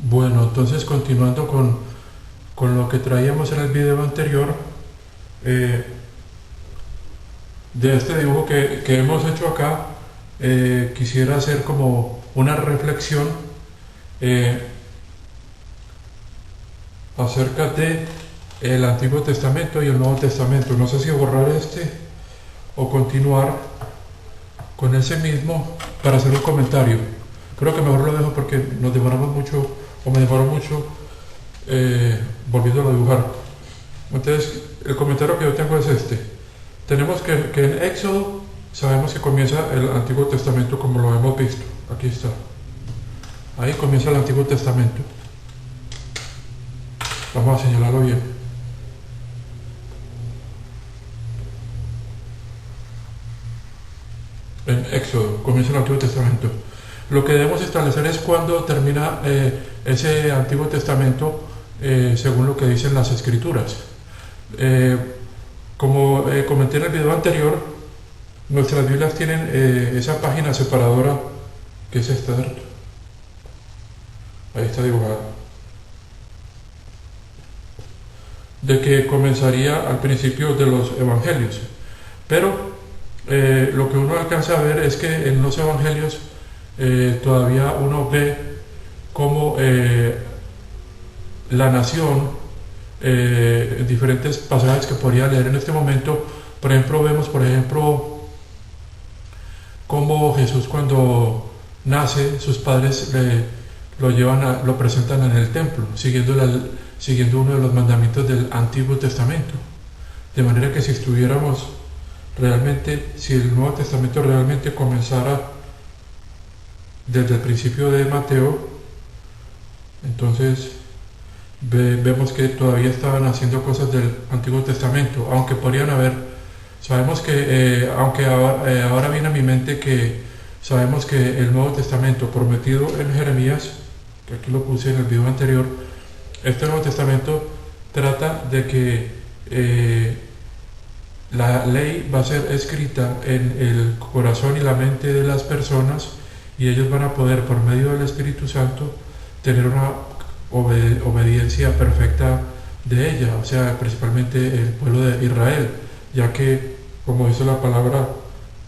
Bueno, entonces continuando con lo que traíamos en el video anterior, eh, de este dibujo que hemos hecho acá, quisiera hacer como una reflexión eh, acerca de el Antiguo Testamento y el Nuevo Testamento. No sé si borrar este o continuar con ese mismo para hacer un comentario. Creo que mejor lo dejo porque nos demoramos mucho, o me demoro mucho volviéndolo a dibujar. Entonces, el comentario que yo tengo es este. Tenemos que en Éxodo sabemos que comienza el Antiguo Testamento como lo hemos visto. Aquí está. Ahí comienza el Antiguo Testamento. Vamos a señalarlo bien. En Éxodo comienza el Antiguo Testamento. Lo que debemos establecer es cuándo termina ese Antiguo Testamento según lo que dicen las Escrituras. Como comenté en el video anterior, nuestras Biblias tienen esa página separadora que es esta. Ahí está dibujada. De que comenzaría al principio de los Evangelios. Pero lo que uno alcanza a ver es que en los Evangelios todavía uno ve cómo la nación, en diferentes pasajes que podría leer en este momento, por ejemplo, vemos, cómo Jesús cuando nace, sus padres lo presentan en el templo, siguiendo uno de los mandamientos del Antiguo Testamento. De manera que si el Nuevo Testamento realmente comenzara desde el principio de Mateo, entonces vemos que todavía estaban haciendo cosas del Antiguo Testamento, aunque podrían haber. Sabemos que, aunque ahora viene a mi mente que sabemos que el Nuevo Testamento prometido en Jeremías, que aquí lo puse en el video anterior, este Nuevo Testamento trata de que la ley va a ser escrita en el corazón y la mente de las personas, y ellos van a poder, por medio del Espíritu Santo, tener una obediencia perfecta de ella, o sea, principalmente el pueblo de Israel, ya que, como dice la palabra,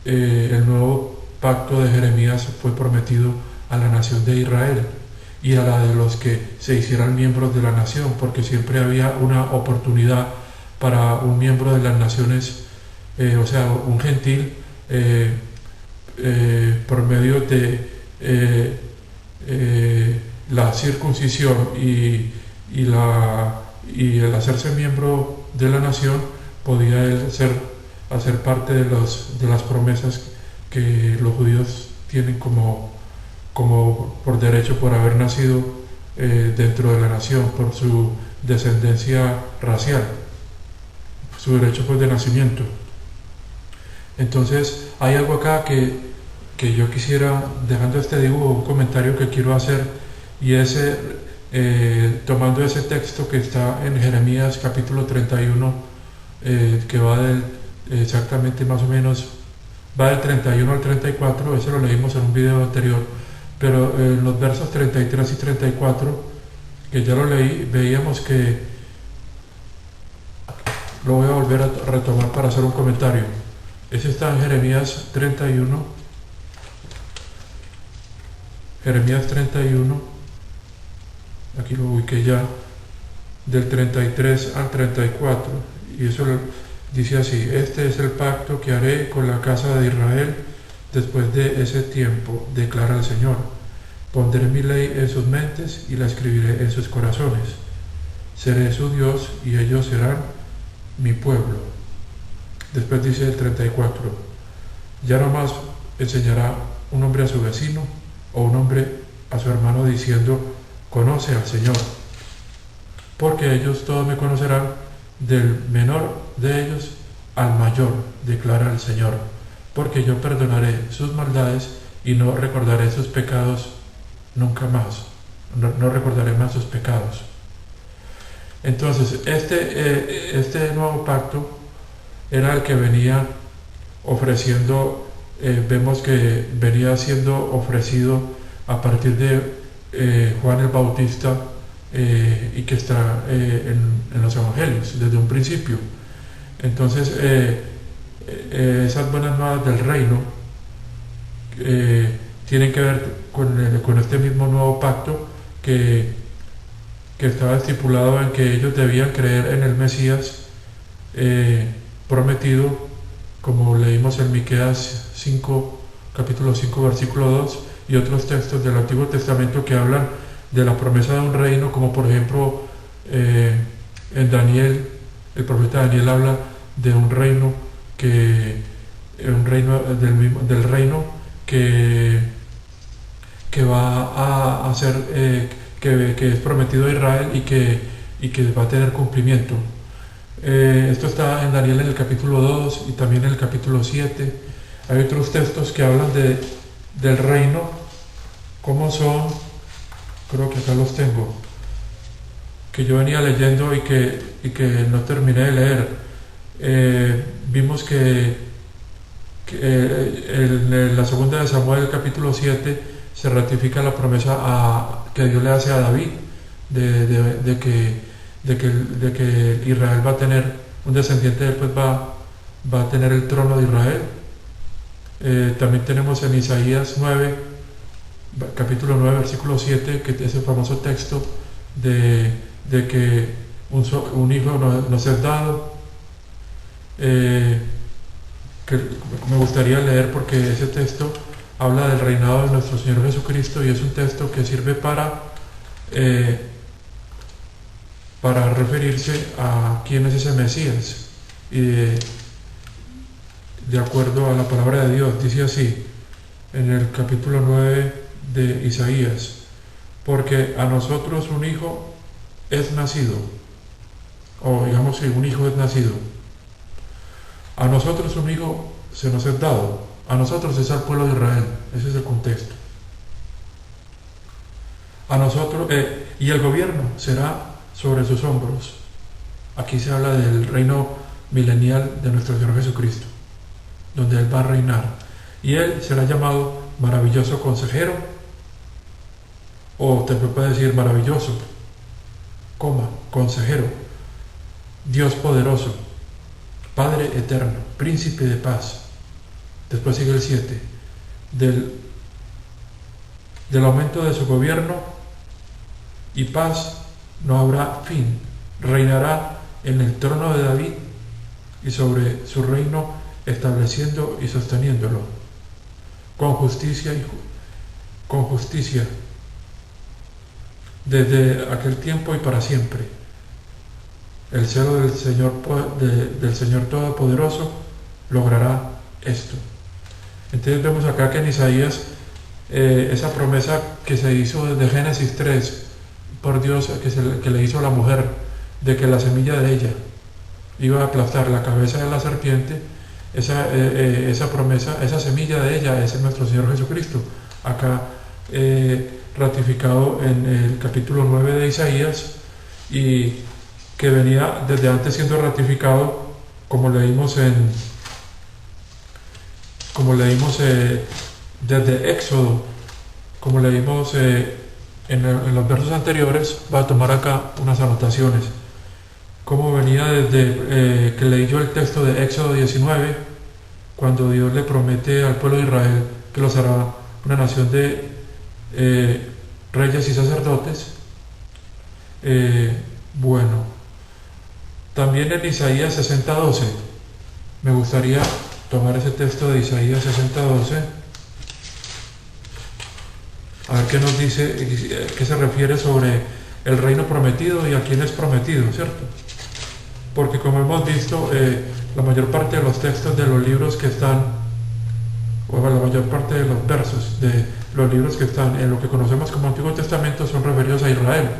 el nuevo pacto de Jeremías fue prometido a la nación de Israel y a la de los que se hicieran miembros de la nación, porque siempre había una oportunidad para un miembro de las naciones, o sea, un gentil, por medio de la circuncisión y el hacerse miembro de la nación, podía él hacer parte de las promesas que los judíos tienen como por derecho, por haber nacido dentro de la nación, por su descendencia racial, su derecho pues de nacimiento. Entonces hay algo acá que yo quisiera, dejando este dibujo, un comentario que quiero hacer, y es tomando ese texto que está en Jeremías capítulo 31, que va exactamente más o menos, va del 31 al 34, ese lo leímos en un video anterior, pero en los versos 33 y 34, que ya lo leí, veíamos que, lo voy a volver a retomar para hacer un comentario. Ese está en Jeremías 31, aquí lo ubiqué ya, del 33 al 34, y eso dice así: este es el pacto que haré con la casa de Israel después de ese tiempo, declara el Señor. Pondré mi ley en sus mentes y la escribiré en sus corazones. Seré su Dios y ellos serán mi pueblo. Después dice el 34: ya no más enseñará un hombre a su vecino o un hombre a su hermano diciendo: conoce al Señor, porque ellos todos me conocerán, del menor de ellos al mayor, declara el Señor, porque yo perdonaré sus maldades y no recordaré sus pecados nunca más. No recordaré más sus pecados. Entonces, este nuevo pacto era el que venía ofreciendo, vemos que venía siendo ofrecido a partir Juan el Bautista y que está en los evangelios desde un principio. Entonces esas buenas nuevas del reino tienen que ver con este mismo nuevo pacto que estaba estipulado en que ellos debían creer en el Mesías prometido, como leímos en Miqueas 5, capítulo 5, versículo 2, y otros textos del Antiguo Testamento que hablan de la promesa de un reino, como por ejemplo en Daniel, el profeta Daniel habla de un reino del reino que va a ser que es prometido a Israel y que va a tener cumplimiento. Esto está en Daniel en el capítulo 2 y también en el capítulo 7. Hay otros textos que hablan del reino, cómo son, creo que acá los tengo, que yo venía leyendo y que no terminé de leer. Vimos que en la segunda de Samuel, capítulo 7, se ratifica la promesa que Dios le hace a David de que Israel va a tener un descendiente, después va a tener el trono de Israel. También tenemos en Isaías 9, capítulo 9, versículo 7, que es el famoso texto de que un hijo nos es dado, que me gustaría leer porque ese texto habla del reinado de nuestro Señor Jesucristo y es un texto que sirve para referirse a quién es ese Mesías. Y de acuerdo a la palabra de Dios, dice así en el capítulo 9 de Isaías: porque a nosotros un hijo es nacido, o digamos que un hijo es nacido, a nosotros un hijo se nos es dado, a nosotros es al pueblo de Israel, ese es el contexto. A nosotros, y el gobierno será sobre sus hombros. Aquí se habla del reino milenial de nuestro Señor Jesucristo, donde Él va a reinar. Y Él será llamado maravilloso consejero, o te puede decir maravilloso, consejero, Dios poderoso, Padre eterno, príncipe de paz. Después sigue el 7, del aumento de su gobierno y paz no habrá fin, reinará en el trono de David y sobre su reino, estableciendo y sosteniéndolo con justicia desde aquel tiempo y para siempre. El celo del Señor Todopoderoso logrará esto. Entonces vemos acá que en Isaías esa promesa que se hizo desde Génesis 3 por Dios, que le hizo a la mujer, de que la semilla de ella iba a aplastar la cabeza de la serpiente, esa promesa, esa semilla de ella es nuestro Señor Jesucristo. Acá ratificado en el capítulo 9 de Isaías, y que venía desde antes siendo ratificado, como leímos desde Éxodo, como leímos en los versos anteriores. Va a tomar acá unas anotaciones, como venía desde que leí yo el texto de Éxodo 19, cuando Dios le promete al pueblo de Israel que los hará una nación de reyes y sacerdotes. Bueno, también en Isaías 60:12, me gustaría tomar ese texto de Isaías 60:12, a ver qué nos dice, qué se refiere sobre el reino prometido y a quién es prometido, ¿cierto? Porque como hemos visto, la mayor parte de los textos de los libros que están, o la mayor parte de los versos de los libros que están en lo que conocemos como Antiguo Testamento son referidos a Israel.